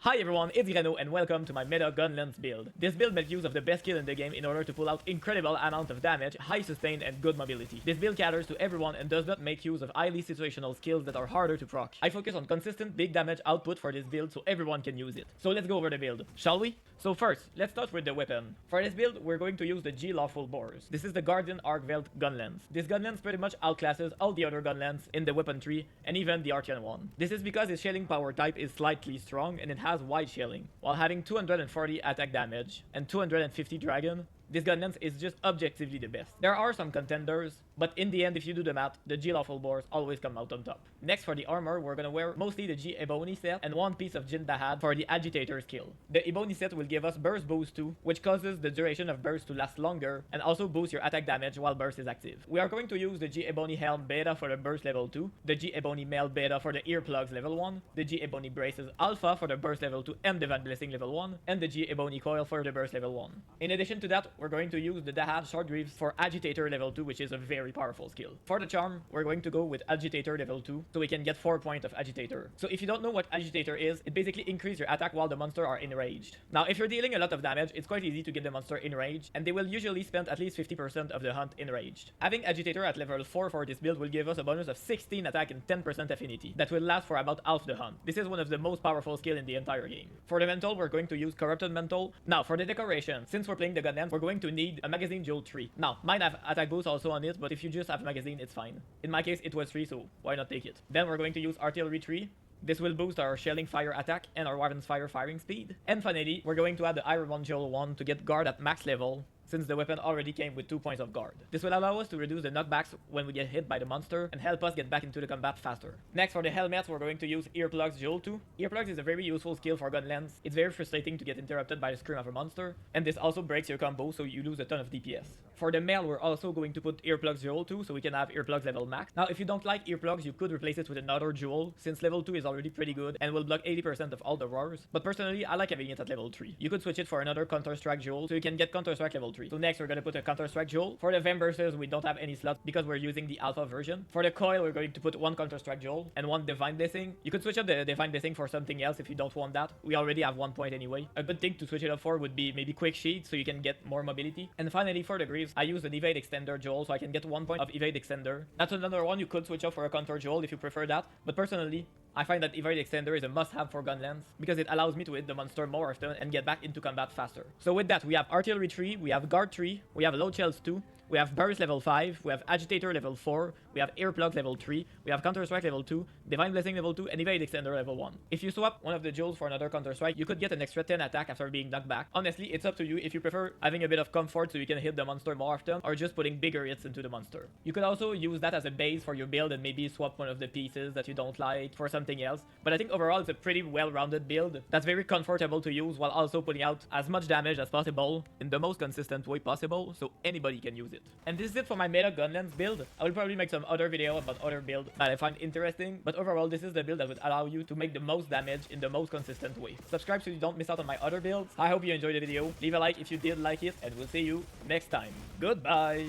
Hi everyone, it's Grano and welcome to my meta Gunlance build. This build makes use of the best skill in the game in order to pull out incredible amount of damage, high sustain and good mobility. This build caters to everyone and does not make use of highly situational skills that are harder to proc. I focus on consistent big damage output for this build so everyone can use it. So let's go over the build, shall we? So first, let's start with the weapon. For this build, we're going to use the G Lawful Bores. This is the Guardian Arcveld Gunlance. This Gunlance pretty much outclasses all the other Gunlance in the weapon tree and even the Artian one. This is because its shelling power type is slightly strong and it has wide shelling. While having 240 attack damage and 250 dragon, this Gunlance is just objectively the best. There are some contenders, but in the end, if you do the math, the G Lawful Bores always come out on top. Next, for the armor, we're gonna wear mostly the G Ebony set and one piece of Jin Dahad for the Agitator skill. The Ebony set will give us Burst Boost 2, which causes the duration of burst to last longer and also boosts your attack damage while burst is active. We are going to use the G Ebony Helm Beta for the burst level 2, the G Ebony Mail Beta for the earplugs level 1, the G Ebony Braces Alpha for the burst level 2 and Divine Blessing level 1, and the G Ebony Coil for the burst level 1. In addition to that, we're going to use the Dahad Short Greaves for Agitator level 2, which is a very powerful skill. For the charm, we're going to go with Agitator level 2, so we can get 4 points of Agitator. So if you don't know what Agitator is, it basically increases your attack while the monster are enraged. Now, if you're dealing a lot of damage, it's quite easy to get the monster enraged, and they will usually spend at least 50% of the hunt enraged. Having Agitator at level 4 for this build will give us a bonus of 16 attack and 10% affinity, that will last for about half the hunt. This is one of the most powerful skills in the entire game. For the mental, we're going to use Corrupted Mental. Now, for the decoration, since we're playing the Gunlance, we're going to need a magazine Jewel 3. Now, mine have attack boost also on it, but if you just have magazine, it's fine. In my case, it was 3, so why not take it? Then we're going to use Artillery 3. This will boost our Shelling Fire attack and our Wyvern's Fire firing speed. And finally, we're going to add the Iron 1 Jewel 1 to get guard at max level, since the weapon already came with 2 points of guard. This will allow us to reduce the knockbacks when we get hit by the monster and help us get back into the combat faster. Next, for the helmets, we're going to use Earplugs Jewel 2. Earplugs is a very useful skill for Gunlance. It's very frustrating to get interrupted by the scream of a monster, and this also breaks your combo, so you lose a ton of DPS. For the mail, we're also going to put Earplugs Jewel 2, so we can have Earplugs level max. Now, if you don't like Earplugs, you could replace it with another jewel, since level 2 is already pretty good and will block 80% of all the roars. But personally, I like having it at level 3. You could switch it for another Counter-Strike jewel, so you can get Counter-Strike level 3. So next, we're gonna put a Counter-Strike Jewel. For the Vambursers, we don't have any slots because we're using the alpha version. For the coil, we're going to put one Counter-Strike Jewel and one Divine Blessing. You could switch up the Divine Blessing for something else if you don't want that. We already have 1 point anyway. A good thing to switch it up for would be maybe Quick Sheet so you can get more mobility. And finally, for the Greaves, I use an Evade Extender Jewel so I can get 1 point of Evade Extender. That's another one you could switch up for a Counter Jewel if you prefer that. But personally, I find that Evade Extender is a must-have for Gunlance because it allows me to hit the monster more often and get back into combat faster. So with that, we have Artillery 3, we have Guard 3, we have Load Shells 2, we have Burst level 5, we have Agitator level 4, we have Earplug level 3, we have Counter-Strike level 2, Divine Blessing level 2, and Evade Extender level 1. If you swap one of the jewels for another Counter-Strike, you could get an extra 10 attack after being knocked back. Honestly, it's up to you if you prefer having a bit of comfort so you can hit the monster more often, or just putting bigger hits into the monster. You could also use that as a base for your build and maybe swap one of the pieces that you don't like for something else. But I think overall it's a pretty well-rounded build that's very comfortable to use while also putting out as much damage as possible in the most consistent way possible, so anybody can use it. And this is it for my meta Gunlance build. I will probably make some other video about other builds that I find interesting, but overall this is the build that would allow you to make the most damage in the most consistent way. Subscribe so you don't miss out on my other builds. I hope you enjoyed the video. Leave a like if you did like it, and we'll see you next time. Goodbye!